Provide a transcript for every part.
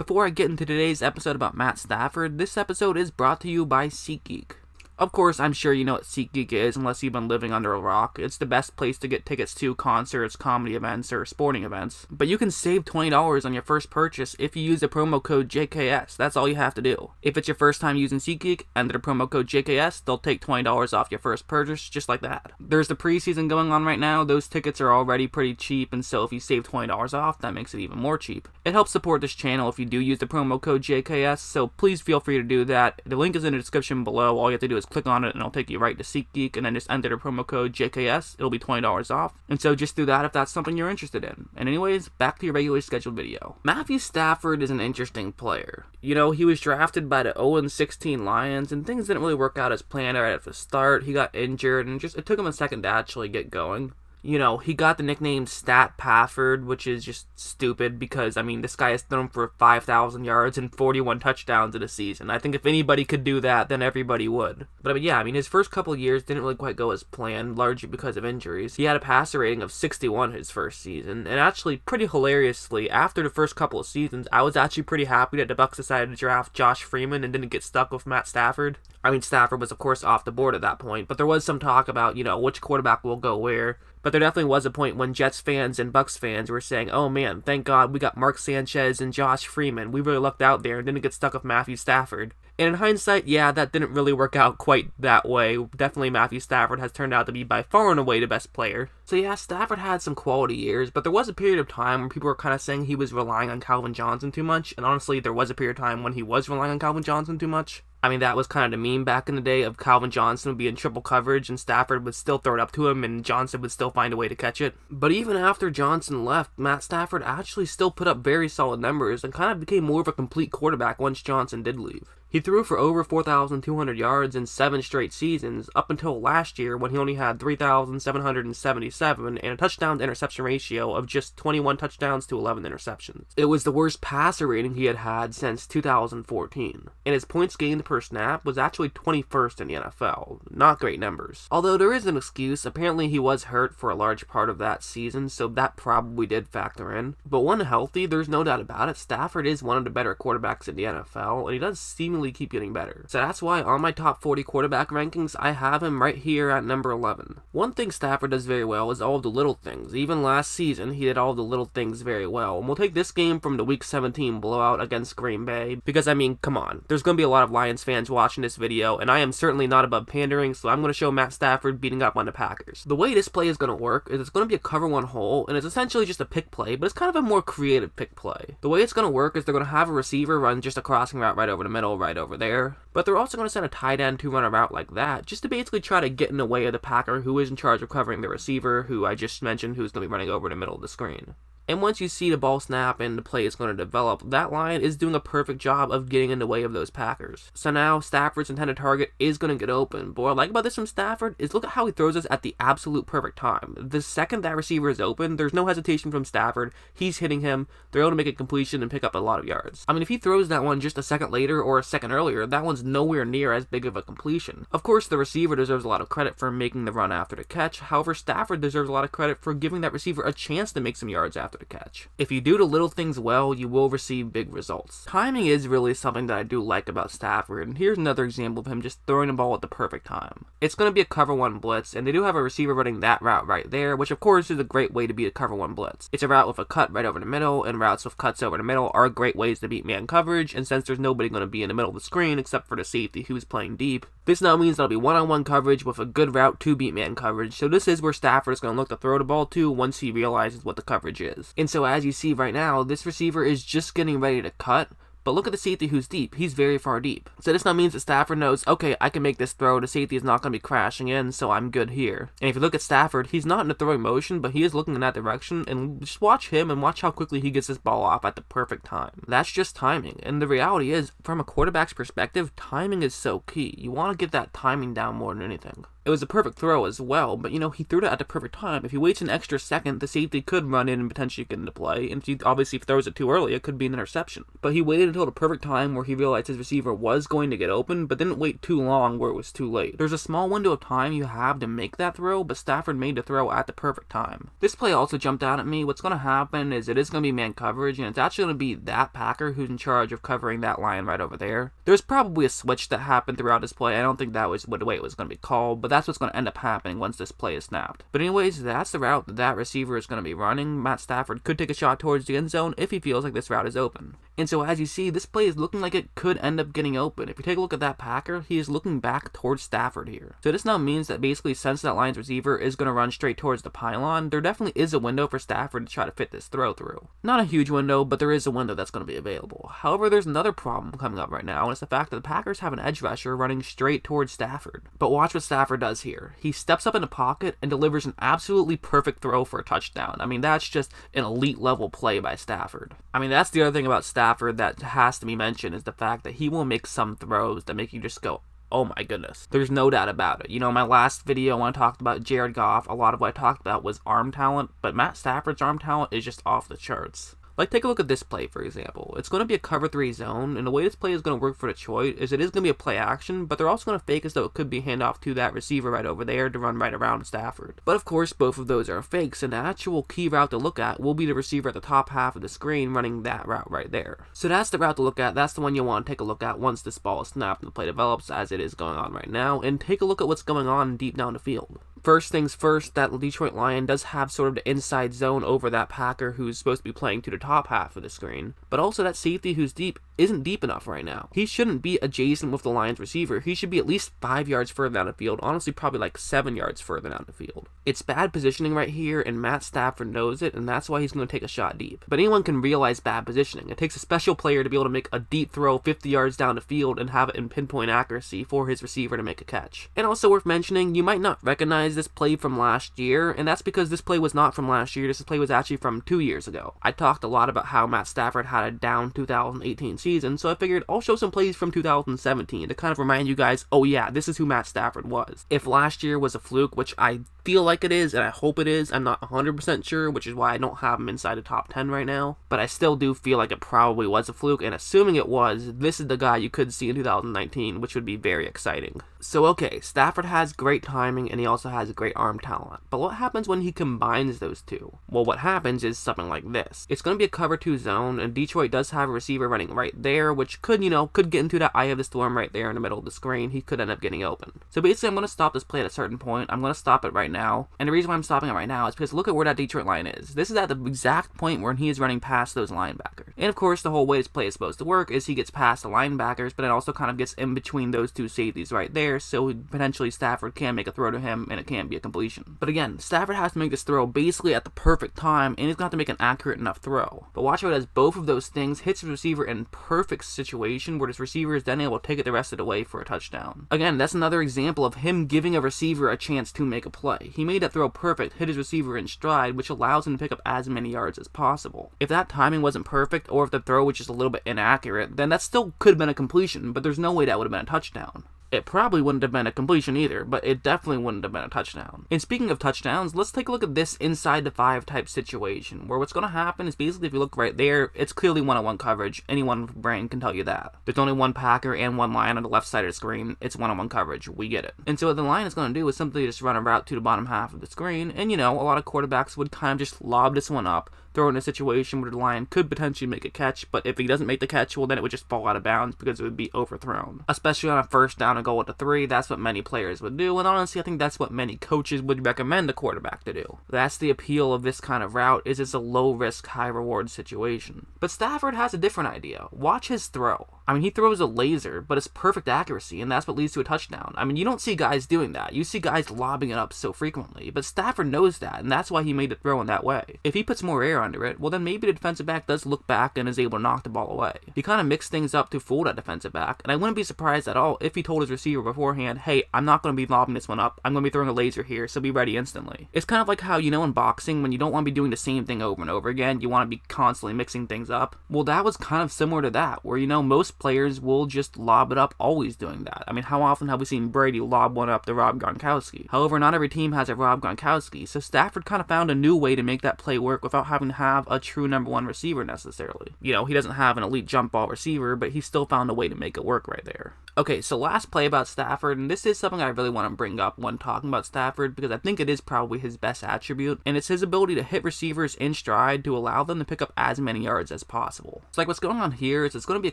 Before I get into today's episode about Matt Stafford, this episode is brought to you by SeatGeek. Of course, I'm sure you know what SeatGeek is unless you've been living under a rock. It's the best place to get tickets to concerts, comedy events, or sporting events. But you can save $20 on your first purchase if you use the promo code JKS. That's all you have to do. If it's your first time using SeatGeek, enter the promo code JKS, they'll take $20 off your first purchase just like that. There's the preseason going on right now. Those tickets are already pretty cheap, and so if you save $20 off, that makes it even more cheap. It helps support this channel if you do use the promo code JKS, so please feel free to do that. The link is in the description below. All you have to do is click on it and it'll take you right to SeatGeek, and then just enter the promo code JKS. It'll be $20 off. And so just do that if that's something you're interested in. And anyways, back to your regularly scheduled video. Matthew Stafford is an interesting player. You know, he was drafted by the 0-16 Lions, and things didn't really work out as planned right at the start. He got injured, and it took him a second to actually get going. You know, he got the nickname Stat Pafford, which is just stupid because, I mean, this guy has thrown for 5,000 yards and 41 touchdowns in a season. I think if anybody could do that, then everybody would. But, I mean, yeah, his first couple of years didn't really quite go as planned, largely because of injuries. He had a passer rating of 61 his first season, and actually, pretty hilariously, after the first couple of seasons, I was actually pretty happy that the Bucs decided to draft Josh Freeman and didn't get stuck with Matt Stafford. I mean, Stafford was, of course, off the board at that point, but there was some talk about, you know, which quarterback will go where. But there definitely was a point when Jets fans and Bucs fans were saying, oh man, thank God we got Mark Sanchez and Josh Freeman. We really lucked out there and didn't get stuck with Matthew Stafford. And in hindsight, yeah, that didn't really work out quite that way. Definitely Matthew Stafford has turned out to be by far and away the best player. So yeah, Stafford had some quality years, but there was a period of time where people were kind of saying he was relying on Calvin Johnson too much. And honestly, there was a period of time when he was relying on Calvin Johnson too much. I mean, that was kind of the meme back in the day of Calvin Johnson would be in triple coverage and Stafford would still throw it up to him and Johnson would still find a way to catch it. But even after Johnson left, Matt Stafford actually still put up very solid numbers and kind of became more of a complete quarterback once Johnson did leave. He threw for over 4,200 yards in 7 straight seasons, up until last year when he only had 3,777 and a touchdown-to-interception ratio of just 21 touchdowns to 11 interceptions. It was the worst passer rating he had had since 2014, and his points gained per snap was actually 21st in the NFL. Not great numbers. Although there is an excuse, apparently he was hurt for a large part of that season, so that probably did factor in. But when healthy, there's no doubt about it, Stafford is one of the better quarterbacks in the NFL, and he does seemingly keep getting better. So that's why on my top 40 quarterback rankings, I have him right here at number 11. One thing Stafford does very well is all of the little things. Even last season, he did all of the little things very well. And we'll take this game from the Week 17 blowout against Green Bay, because I mean, come on, there's going to be a lot of Lions fans watching this video, and I am certainly not above pandering, so I'm going to show Matt Stafford beating up on the Packers. The way this play is going to work is it's going to be a cover one hole, and it's essentially just a pick play, but it's kind of a more creative pick play. The way it's going to work is they're going to have a receiver run just a crossing route right over the middle, right over there, but they're also going to send a tight end to run a route like that, just to basically try to get in the way of the Packer, who is in charge of covering the receiver, who I just mentioned, who's going to be running over the middle of the screen. And once you see the ball snap and the play is going to develop, that line is doing a perfect job of getting in the way of those Packers. So now Stafford's intended target is going to get open. But what I like about this from Stafford is look at how he throws this at the absolute perfect time. The second that receiver is open, there's no hesitation from Stafford. He's hitting him. They're able to make a completion and pick up a lot of yards. I mean, if he throws that one just a second later or a second earlier, that one's nowhere near as big of a completion. Of course, the receiver deserves a lot of credit for making the run after the catch. However, Stafford deserves a lot of credit for giving that receiver a chance to make some yards after the catch. If you do the little things well, you will receive big results. Timing is really something that I do like about Stafford, and here's another example of him just throwing the ball at the perfect time. It's going to be a cover one blitz, and they do have a receiver running that route right there, which of course is a great way to beat a cover one blitz. It's a route with a cut right over the middle, and routes with cuts over the middle are great ways to beat man coverage, and since there's nobody going to be in the middle of the screen except for the safety who's playing deep, this now means there'll be one-on-one coverage with a good route to beat man coverage, so this is where Stafford is going to look to throw the ball to once he realizes what the coverage is. And so as you see right now, this receiver is just getting ready to cut, but look at the safety who's deep. He's very far deep. So this now means that Stafford knows, okay, I can make this throw. The safety is not going to be crashing in, so I'm good here. And if you look at Stafford, he's not in the throwing motion, but he is looking in that direction, and just watch him and watch how quickly he gets this ball off at the perfect time. That's just timing. And the reality is, from a quarterback's perspective, timing is so key. You want to get that timing down more than anything. It was a perfect throw as well, but he threw it at the perfect time. If he waits an extra second, the safety could run in and potentially get into play, and if he obviously throws it too early, it could be an interception. But he waited until the perfect time where he realized his receiver was going to get open, but didn't wait too long where it was too late. There's a small window of time you have to make that throw, but Stafford made the throw at the perfect time. This play also jumped out at me. What's going to happen is it is going to be man coverage, and it's actually going to be that Packer who's in charge of covering that line right over there. There's probably a switch that happened throughout this play. I don't think that was the way it was going to be called, but that's what's going to end up happening once this play is snapped. But anyways, that's the route that receiver is going to be running. Matt Stafford could take a shot towards the end zone if he feels like this route is open. And so as you see, this play is looking like it could end up getting open. If you take a look at that Packer, he is looking back towards Stafford here. So this now means that basically since that Lions receiver is going to run straight towards the pylon, there definitely is a window for Stafford to try to fit this throw through. Not a huge window, but there is a window that's going to be available. However, there's another problem coming up right now, and it's the fact that the Packers have an edge rusher running straight towards Stafford. But watch what Stafford does here. He steps up in the pocket and delivers an absolutely perfect throw for a touchdown. I mean, that's just an elite level play by Stafford. I mean, that's the other thing about Stafford that has to be mentioned, is the fact that he will make some throws that make you just go, oh my goodness. There's no doubt about it. My last video when I talked about Jared Goff, a lot of what I talked about was arm talent, but Matt Stafford's arm talent is just off the charts. Like, take a look at this play, for example. It's going to be a cover 3 zone, and the way this play is going to work for Detroit is it is going to be a play action, but they're also going to fake as though it could be a handoff to that receiver right over there to run right around Stafford. But of course, both of those are fakes, and the actual key route to look at will be the receiver at the top half of the screen running that route right there. So that's the route to look at. That's the one you'll want to take a look at once this ball is snapped and the play develops, as it is going on right now, and take a look at what's going on deep down the field. First things first, that Detroit Lion does have sort of the inside zone over that Packer who's supposed to be playing to the top half of the screen, but also that safety who's deep isn't deep enough right now. He shouldn't be adjacent with the Lions receiver. He should be at least 5 yards further down the field, honestly probably like 7 yards further down the field. It's bad positioning right here, and Matt Stafford knows it, and that's why he's going to take a shot deep. But anyone can realize bad positioning. It takes a special player to be able to make a deep throw 50 yards down the field and have it in pinpoint accuracy for his receiver to make a catch. And also worth mentioning, you might not recognize this play from last year, and that's because this play was not from last year. This play was actually from 2 years ago. I talked a lot about how Matt Stafford had a down 2018 season, so I figured I'll show some plays from 2017 to kind of remind you guys, oh yeah, this is who Matt Stafford was. If last year was a fluke, which I feel like it is, and I hope it is, I'm not 100% sure, which is why I don't have him inside the top 10 right now, but I still do feel like it probably was a fluke, and assuming it was, this is the guy you could see in 2019, which would be very exciting. So okay, Stafford has great timing, and he also has great arm talent, but what happens when he combines those two? Well, what happens is something like this. It's going to be a cover 2 zone, and Detroit does have a receiver running right there, which could get into that eye of the storm right there in the middle of the screen. He could end up getting open. So basically, I'm going to stop this play at a certain point. I'm going to stop it right now, and the reason why I'm stopping it right now is because look at where that Detroit line is. This is at the exact point where he is running past those linebackers. And of course, the whole way this play is supposed to work is he gets past the linebackers, but it also kind of gets in between those two safeties right there, so potentially Stafford can make a throw to him, and it can be a completion. But again, Stafford has to make this throw basically at the perfect time, and he's going to have to make an accurate enough throw. But watch how it does both of those things, hits his receiver in perfect situation where his receiver is then able to take it the rest of the way for a touchdown. Again, that's another example of him giving a receiver a chance to make a play. He made that throw perfect, hit his receiver in stride, which allows him to pick up as many yards as possible. If that timing wasn't perfect, or if the throw was just a little bit inaccurate, then that still could have been a completion, but there's no way that would have been a touchdown. It probably wouldn't have been a completion either, but it definitely wouldn't have been a touchdown. And speaking of touchdowns, let's take a look at this inside the 5 type situation, where what's going to happen is basically if you look right there, it's clearly one-on-one coverage. Anyone with a brain can tell you that. There's only one Packer and one Lion on the left side of the screen. It's one-on-one coverage. We get it. And so what the Lion is going to do is simply just run a route to the bottom half of the screen, and a lot of quarterbacks would kind of just lob this one up, throw it in a situation where the Lion could potentially make a catch, but if he doesn't make the catch, well then it would just fall out of bounds because it would be overthrown. Especially on a first down and goal at the 3, that's what many players would do, and honestly I think that's what many coaches would recommend the quarterback to do. That's the appeal of this kind of route, is it's a low risk, high reward situation. But Stafford has a different idea. Watch his throw. I mean, he throws a laser, but it's perfect accuracy, and that's what leads to a touchdown. I mean, you don't see guys doing that. You see guys lobbing it up so frequently, but Stafford knows that, and that's why he made the throw in that way. If he puts more air under it, well then maybe the defensive back does look back and is able to knock the ball away. He kind of mixed things up to fool that defensive back, and I wouldn't be surprised at all if he told his receiver beforehand, hey, I'm not going to be lobbing this one up, I'm going to be throwing a laser here, so be ready instantly. It's kind of like how, in boxing, when you don't want to be doing the same thing over and over again, you want to be constantly mixing things up. Well, that was kind of similar to that, where, most most players will just lob it up, always doing that. I mean, how often have we seen Brady lob one up to Rob Gronkowski? However, not every team has a Rob Gronkowski, so Stafford kind of found a new way to make that play work without having to have a true number one receiver necessarily. You know, he doesn't have an elite jump ball receiver, but he still found a way to make it work right there. Okay, so last play about Stafford, and this is something I really want to bring up when talking about Stafford because I think it is probably his best attribute, and it's his ability to hit receivers in stride to allow them to pick up as many yards as possible. So like what's going on here is it's going to be a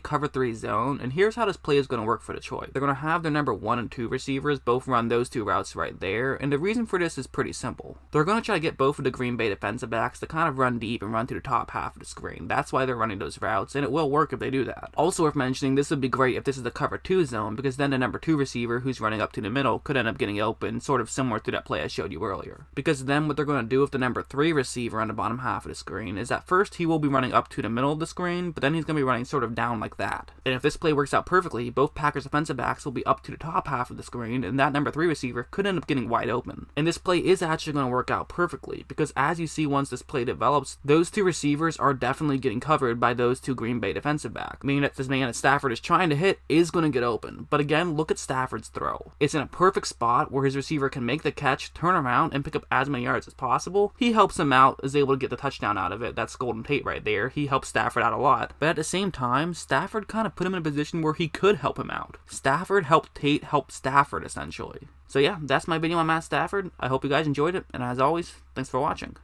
cover 3 zone, and here's how this play is going to work for Detroit. They're going to have their number 1 and 2 receivers both run those 2 routes right there, and the reason for this is pretty simple. They're going to try to get both of the Green Bay defensive backs to kind of run deep and run to the top half of the screen. That's why they're running those routes, and it will work if they do that. Also worth mentioning, this would be great if this is the cover 2 zone, because then the number 2 receiver who's running up to the middle could end up getting open, sort of similar to that play I showed you earlier. Because then what they're going to do with the number 3 receiver on the bottom half of the screen is at first he will be running up to the middle of the screen, but then he's going to be running sort of down like that. And if this play works out perfectly, both Packers defensive backs will be up to the top half of the screen, and that number 3 receiver could end up getting wide open. And this play is actually going to work out perfectly, because as you see once this play develops, those 2 receivers are definitely getting covered by those 2 Green Bay defensive backs, meaning that this man that Stafford is trying to hit is going to get open. But again, look at Stafford's throw. It's in a perfect spot where his receiver can make the catch, turn around, and pick up as many yards as possible. He helps him out, is able to get the touchdown out of it. That's Golden Tate right there. He helps Stafford out a lot. But at the same time, Stafford kind of put him in a position where he could help him out. Stafford helped Tate help Stafford, essentially. So yeah, that's my video on Matt Stafford. I hope you guys enjoyed it, and as always, thanks for watching.